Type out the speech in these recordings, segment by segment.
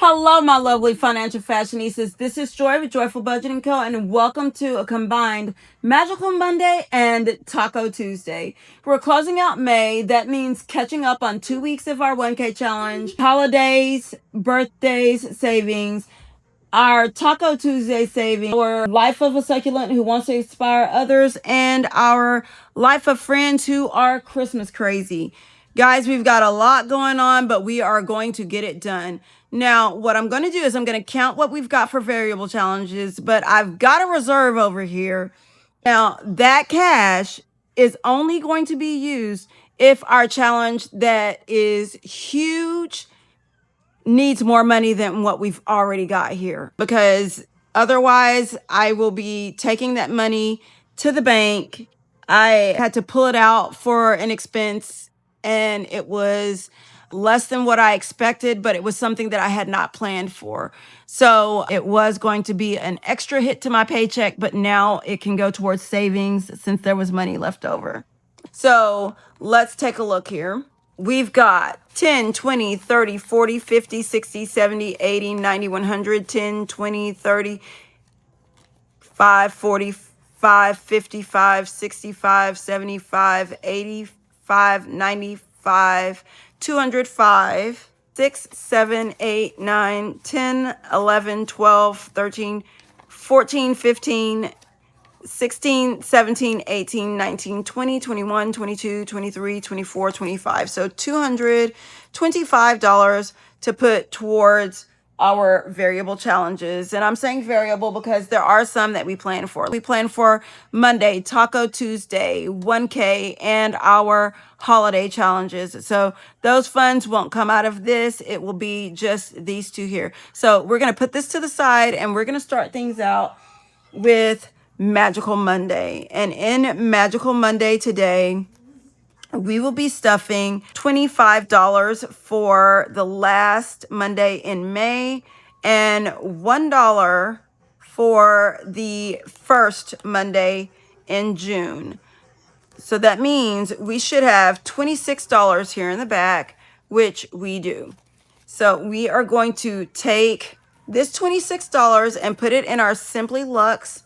Hello, my lovely financial fashionistas. This is Joy with Joyful Budgeting Co. and welcome to a combined Magical Monday and Taco Tuesday. We're closing out May. That means catching up on 2 weeks of our 1K challenge, holidays, birthdays, savings, our Taco Tuesday savings, our life of a succulent who wants to inspire others, and our life of friends who are Christmas crazy. Guys, we've got a lot going on, but we are going to get it done. Now, what I'm going to do is I'm going to count what we've got for variable challenges, but I've got a reserve over here. Now, that cash is only going to be used if our challenge that is huge needs more money than what we've already got here, because otherwise I will be taking that money to the bank. I had to pull it out for an expense and it was less than what I expected, but it was something that I had not planned for. So it was going to be an extra hit to my paycheck, but now it can go towards savings since there was money left over. So let's take a look here. We've got 10, 20, 30, 40, 50, 60, 70, 80, 90, 100, 10, 20, 30, 5, 45, 55, 65, 75, 85, 95, 205, 6, 7, 8, 9, 10, 11, 12, 13, 14, 15, 16, 17, 18, 19, 20, 21, 22, 23, 24, 25. So $225 to put towards our variable challenges. And I'm saying variable because there are some that we plan for. We plan for Monday, Taco Tuesday, 1K, and our holiday challenges. So those funds won't come out of this. It will be just these two here. So we're going to put this to the side and we're going to start things out with Magical Monday. And in Magical Monday today, we will be stuffing $25 for the last Monday in May and $1 for the first Monday in June. So that means we should have $26 here in the back, which we do. So we are going to take this $26 and put it in our Simply Lux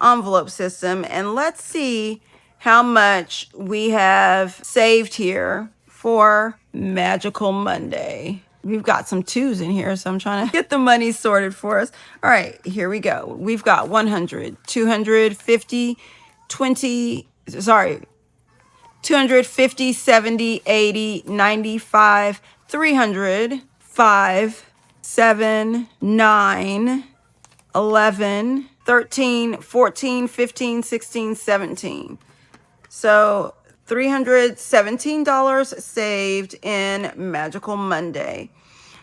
envelope system. And let's see how much we have saved here for Magical Monday. We've got some twos in here, so I'm trying to get the money sorted for us. All right, here we go. We've got 100, 250, 20, sorry, 250, 70, 80, 95, 300, 5, 7, 9, 11, 13, 14, 15, 16, 17. So $317 saved in Magical Monday.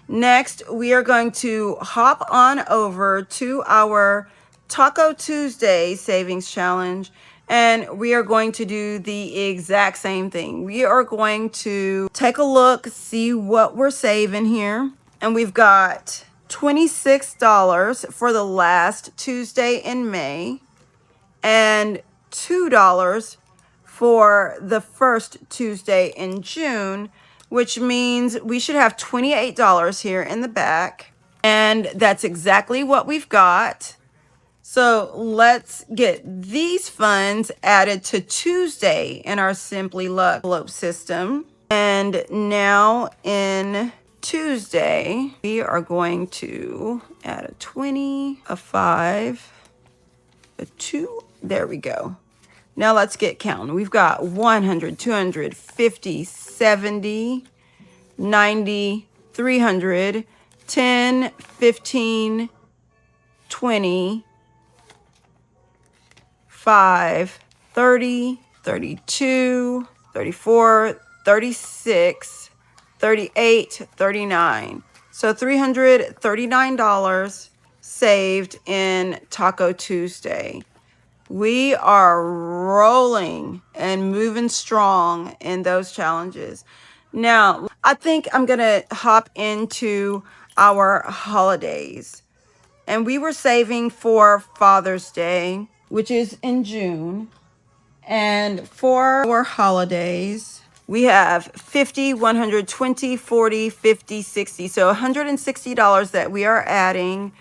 Next, we are going to hop on over to our Taco Tuesday Savings Challenge, and we are going to do the exact same thing. We are going to take a look, see what we're saving here. And we've got $26 for the last Tuesday in May and $2 for the first Tuesday in June, which means we should have $28 here in the back. And that's exactly what we've got. So let's get these funds added to Tuesday in our Simply Lux envelope system. And now in Tuesday, we are going to add a 20, a 5, a 2. There we go. Now let's get counting. We've got 100, 250, 70, 90, 300, 10, 15, 20, 5, 30, 32, 34, 36, 38, 39. So $339 saved in Taco Tuesday. We are rolling and moving strong in those challenges. Now, I think I'm going to hop into our holidays. And we were saving for Father's Day, which is in June. And for our holidays, we have 50, 120, 40, 50, 60. So $160 that we are adding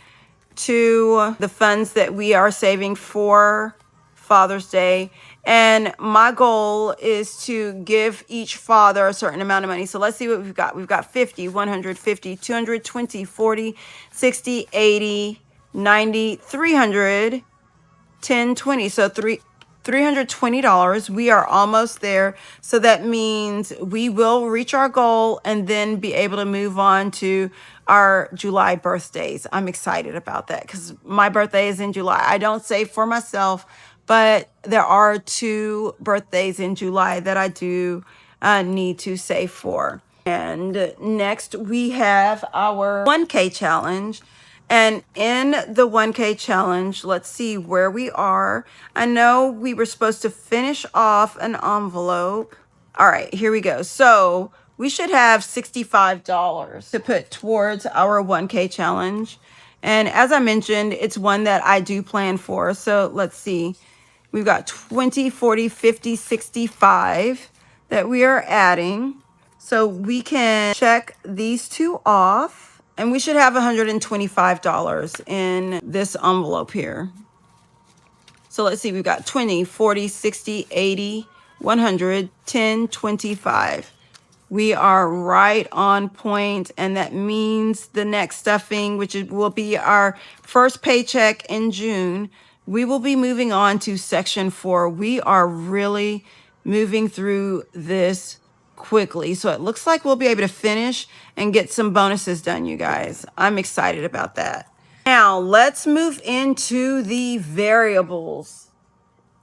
to the funds that we are saving for Father's Day. And my goal is to give each father a certain amount of money. So let's see what we've got. We've got 50, 150, 220, 40, 60, 80, 90, 300, 10, 20. So $320. We are almost there. So that means we will reach our goal and then be able to move on to our July birthdays. I'm excited about that because my birthday is in July. I don't save for myself, but there are 2 birthdays in July that I do need to save for. And next we have our 1K challenge. And in the 1K challenge, let's see where we are. I know we were supposed to finish off an envelope. All right, here we go. So we should have $65 to put towards our 1K challenge. And as I mentioned, it's one that I do plan for. So let's see. We've got 20, 40, 50, 65 that we are adding. So we can check these 2 off. And we should have $125 in this envelope here. So let's see, we've got 20, 40, 60, 80, 100, 10, 25. We are right on point, and that means the next stuffing, which will be our first paycheck in June, we will be moving on to section 4. We are really moving through this quickly. So it looks like we'll be able to finish and get some bonuses done, you guys. I'm excited about that. Now, let's move into the variables.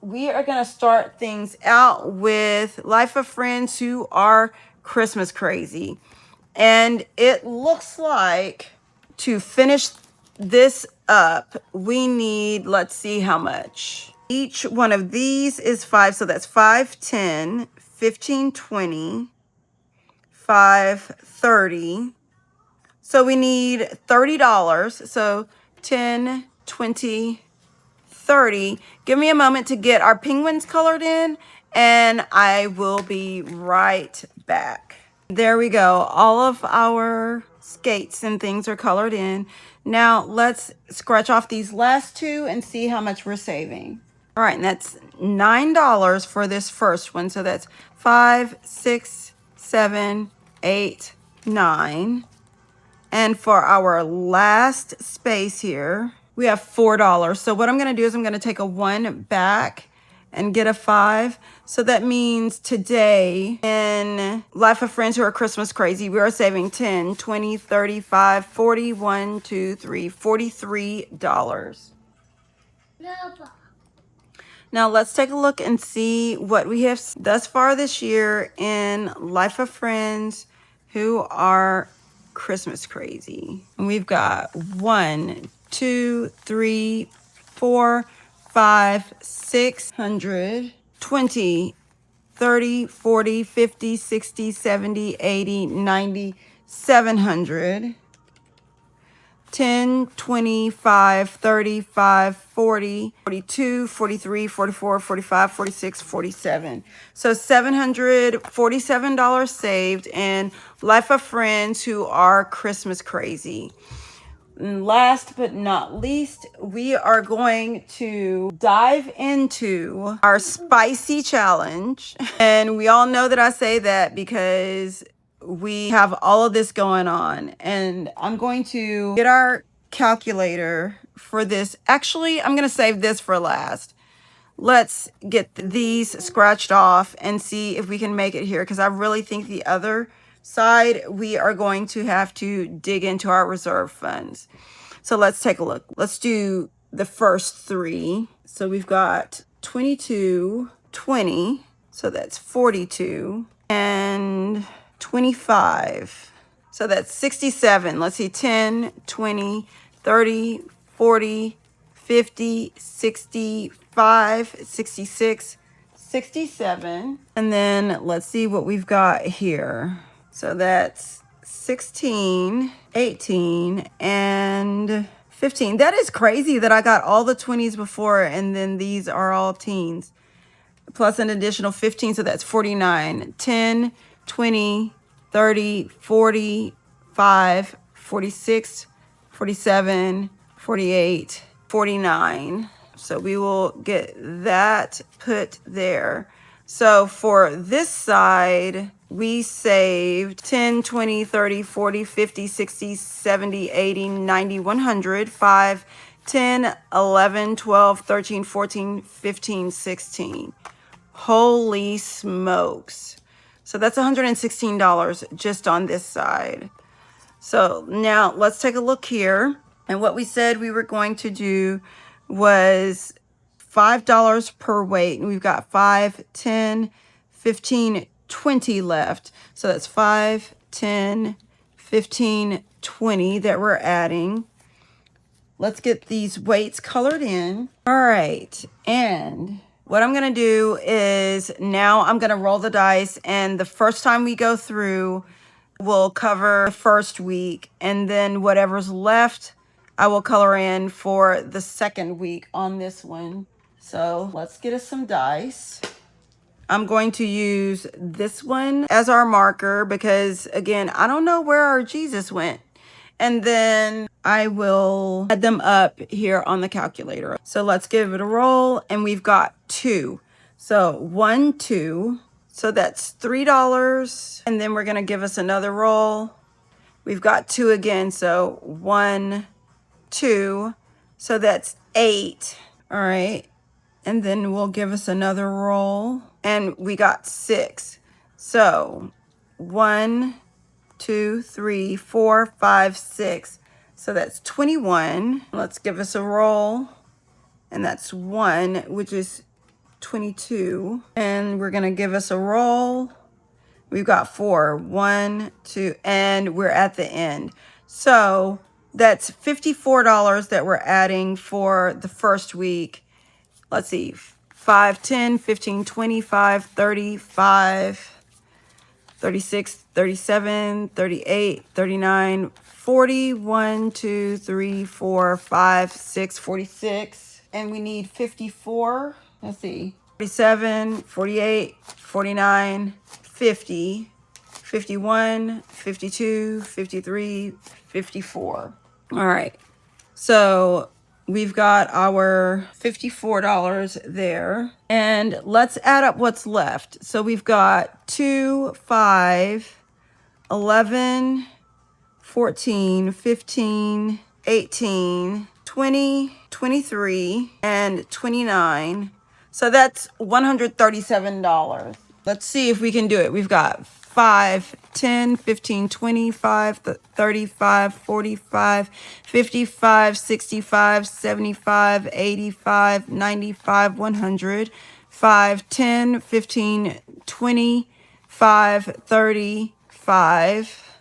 We are going to start things out with Life of Friends Who Are Christmas Crazy. And it looks like to finish this up, we need, let's see how much. Each one of these is 5, so that's 5, 10, 15, 20, 5, 30. So we need $30. So 10, 20, 30. Give me a moment to get our penguins colored in, and I will be right back. There we go. All of our skates and things are colored in. Now let's scratch off these last 2 and see how much we're saving. All right, and that's $9 for this first one. So that's 5, 6, 7, 8, 9. And for our last space here, we have $4. So what I'm going to do is I'm going to take a 1 back and get a 5. So that means today in Life of Friends Who Are Christmas Crazy, we are saving 10, 20, 35, 40, 1, 2, 3, $43. Now let's take a look and see what we have thus far this year in Life of Friends Who Are Christmas Crazy. And we've got 1, 2, 3, 4, 5, 600, 20, 30, 40, 50, 60, 70, 80, 90, 700. 10, 25, 35, 40, 42, 43, 44, 45, 46, 47. So $747 saved in Life of Friends Who Are Christmas Crazy. And last but not least, we are going to dive into our spicy challenge. And we all know that I say that because we have all of this going on, and I'm going to get our calculator for this. Actually, I'm going to save this for last. Let's get these scratched off and see if we can make it here, because I really think the other side we are going to have to dig into our reserve funds. So let's take a look. Let's do the first 3. So we've got 22, 20, so that's 42, and 25. So that's 67. Let's see, 10, 20, 30, 40, 50, 65, 66, 67. And then let's see what we've got here. So that's 16, 18, and 15. That is crazy that I got all the 20s before and then these are all teens. plus an additional 15, so that's 49. 10, 20, 30, 45, 46, 47, 48, 49. So we will get that put there. So for this side, we saved 10, 20, 30, 40, 50, 60, 70, 80, 90, 100, 5, 10, 11, 12, 13, 14, 15, 16. Holy smokes. So that's $116 just on this side. So now let's take a look here. And what we said we were going to do was $5 per weight. And we've got 5, 10, 15, 20 left. So that's 5, 10, 15, 20 that we're adding. Let's get these weights colored in. All right. And what I'm going to do is now I'm going to roll the dice. And the first time we go through, we'll cover the first week. And then whatever's left, I will color in for the second week on this one. So let's get us some dice. I'm going to use this one as our marker because, again, I don't know where our Jesus went. And then I will add them up here on the calculator. So let's give it a roll. And we've got 2. So 1, 2. So that's $3. And then we're going to give us another roll. We've got 2 again. So 1, 2. So that's 8. All right. And then we'll give us another roll. And we got 6. So 1, 2, 3, 4, 5, 6. So that's 21. Let's give us a roll. And that's 1, which is 22. And we're going to give us a roll. We've got 4. 1, 2, and we're at the end. So that's $54 that we're adding for the first week. Let's see. 5, 10, 15, 25, 35, 36, 37, 38, 39, 40, 1, 2, 3, 4, 5, 6, 46. And we need 54. Let's see. 47, 48, 49, 50, 51, 52, 53, 54. All right. So we've got our $54 there. And let's add up what's left. So we've got 2, 5, 11, 14, 15, 18, 20, 23, and 29. So that's $137. Let's see if we can do it. We've got 5, 10, 15, 25, 35, 45, 55, 65, 75, 85, 95, 100, 5, 10, 15, 25, 35.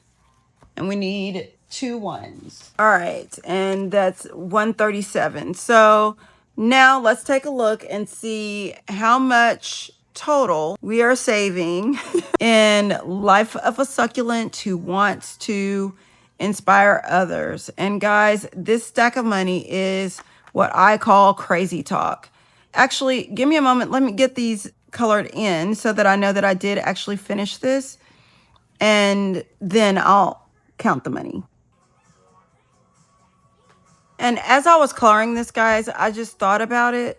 And we need 2 ones. All right. And that's 137. So now let's take a look and see how much total we are saving in Life of a Succulent who wants to inspire others. And guys, this stack of money is what I call crazy talk. Actually, give me a moment. Let me get these colored in so that I know that I did actually finish this. And then I'll count the money. And as I was coloring this, guys, I just thought about it.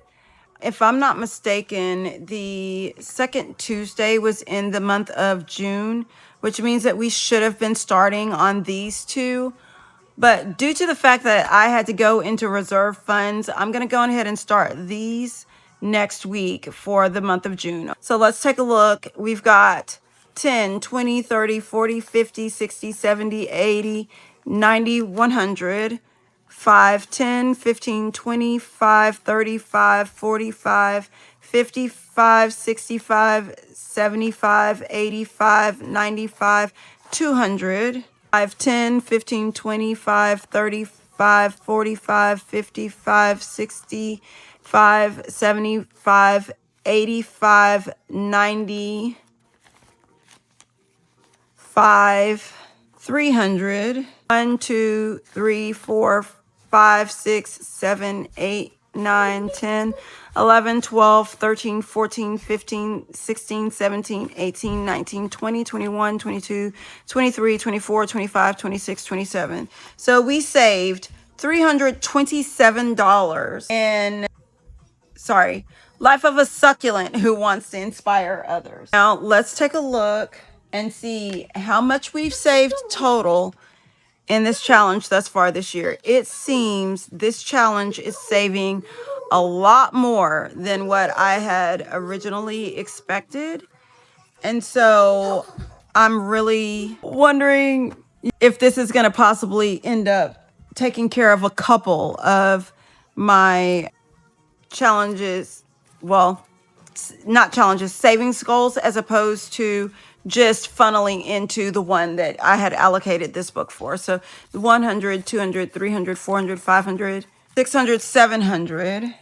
If I'm not mistaken, the second Tuesday was in the month of June, which means that we should have been starting on these 2. But due to the fact that I had to go into reserve funds, I'm going to go ahead and start these next week for the month of June. So let's take a look. We've got 10, 20, 30, 40, 50, 60, 70, 80, 90, 100. 5, 10, 15, 25, 35, 45, 55, 65, 75, 85, 95, 200. 5, 10, 15, 25, 35, 45, 55, 65, 75, 85, 90, 5, 300. 1, 2, 3, 4, 5, 6, 7, 8, 9, 10, 11, 12, 13, 14, 15, 16, 17, 18, 19, 20, 21, 22, 23, 24, 25, 26, 27. So we saved $327 in, Life of a Succulent Who Wants to Inspire Others. Now let's take a look and see how much we've saved total in this challenge thus far this year. It seems this challenge is saving a lot more than what I had originally expected. And so I'm really wondering if this is going to possibly end up taking care of a couple of my challenges. Well, not challenges, savings goals, as opposed to just funneling into the one that I had allocated this book for. So 100, 200, 300, 400, 500, 600, 700,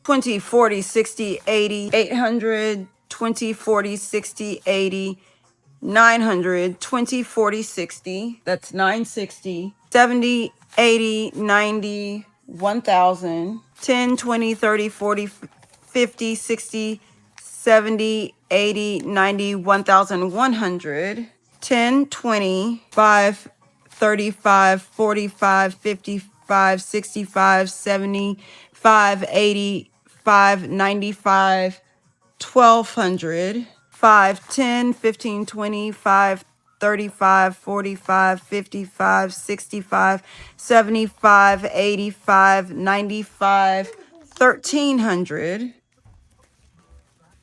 20, 40, 60, 80, 800, 20, 40, 60, 80, 900, 20, 40, 60. That's 960, 70, 80, 90, 1000, 10, 20, 30, 40, 50, 60, 70, 80, 90, 1100, 10, 20, 5, 35, 45, 55, 65, 75, 80, 5, 95, 1200, 5, 10, 15, 25, 35, 45, 55, 65, 75, 85, 95, 1300,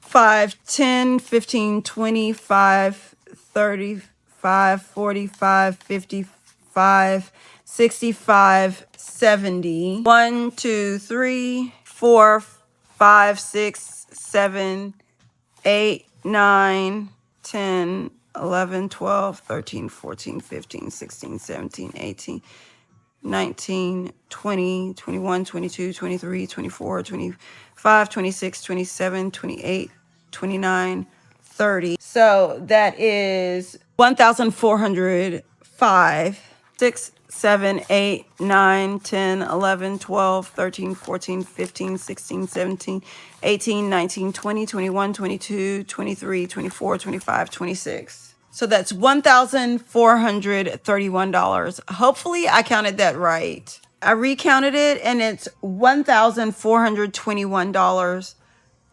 5, 10, 15, 25, 35, 45, 55, 65, 70. 1, 2, 3, 4, 5, 6, 7, 8, 9, 10, 11, 12, 13, 14, 15, 16, 17, 18, 19, 20, 21, 22, 23, 24, 25, 26, 27, 28, 29, 30. So that is 1,405, 6, 7, 8, 9, 10, 11, 12, 13, 14, 15, 16, 17, 18, 19, 20, 21, 22, 23, 24, 25, 26. So that's $1,431. Hopefully I counted that right. I recounted it and it's $1,421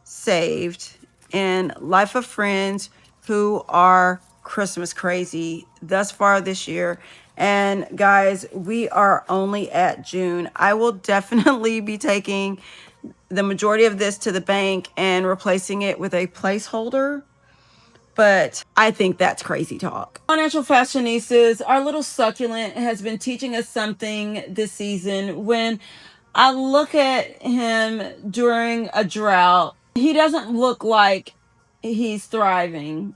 saved in Life of Friends Who Are Christmas Crazy thus far this year. And guys, we are only at June. I will definitely be taking the majority of this to the bank and replacing it with a placeholder. But I think that's crazy talk. Financial fashionistas, our little succulent has been teaching us something this season. When I look at him during a drought, he doesn't look like he's thriving.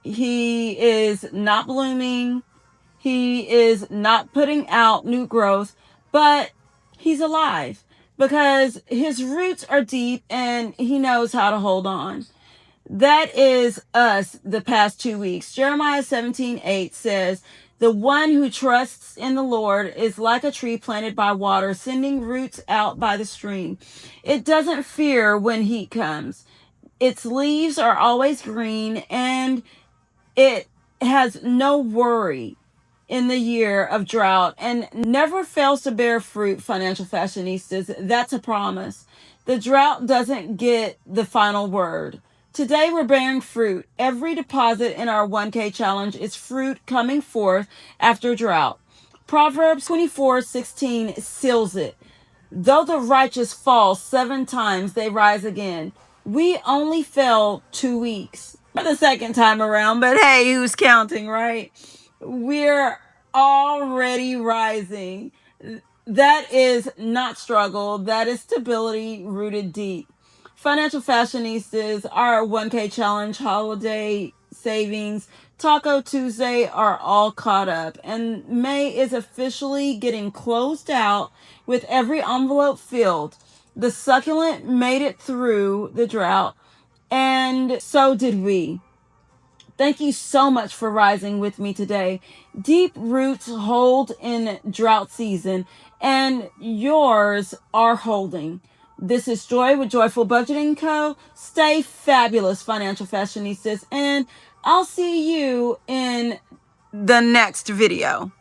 He is not blooming. He is not putting out new growth, but he's alive because his roots are deep and he knows how to hold on. That is us the past 2 weeks. Jeremiah 17:8 says, "The one who trusts in the Lord is like a tree planted by water, sending roots out by the stream. It doesn't fear when heat comes. Its leaves are always green, and it has no worry in the year of drought and never fails to bear fruit." Financial fashionistas, that's a promise. The drought doesn't get the final word. Today we're bearing fruit. Every deposit in our 1K challenge is fruit coming forth after drought. Proverbs 24:16 seals it. Though the righteous fall 7 times, they rise again. We only fell 2 weeks for the second time around, but hey, who's counting, right? We're already rising. That is not struggle, that is stability rooted deep. Financial fashionistas, our 1K challenge, holiday savings, Taco Tuesday are all caught up, and May is officially getting closed out with every envelope filled. The succulent made it through the drought, and so did we. Thank you so much for rising with me today. Deep roots hold in drought season, and yours are holding. This is Joy with Joyful Budgeting Co. Stay fabulous, financial fashionistas, and I'll see you in the next video.